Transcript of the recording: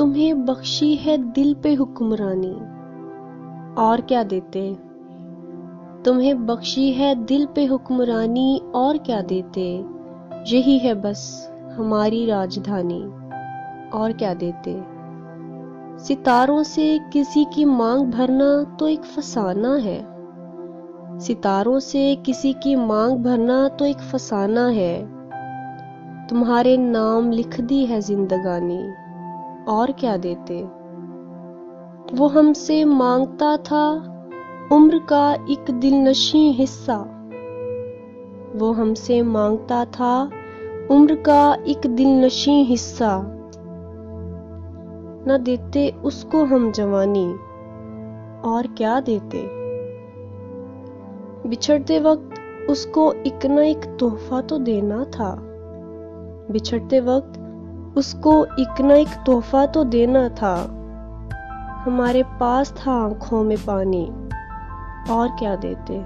तुम्हें बख्शी है दिल पे हुक्मरानी, और क्या देते। तुम्हें बख्शी है दिल पे हुक्मरानी, और क्या देते। यही है बस हमारी राजधानी, और क्या देते। सितारों से किसी की मांग भरना तो एक फसाना है। सितारों से किसी की मांग भरना तो एक फसाना है। तुम्हारे नाम लिख दी है जिंदगानी, और क्या देते। वो हमसे मांगता था उम्र का एक दिलनशी हिस्सा। वो हमसे मांगता था उम्र का एक दिलनशी हिस्सा। न देते उसको हम जवानी, और क्या देते। बिछड़ते वक्त उसको एक न एक तोहफा तो देना था। बिछड़ते वक्त उसको एक न एक तोहफा तो देना था। हमारे पास था आंखों में पानी, और क्या देते।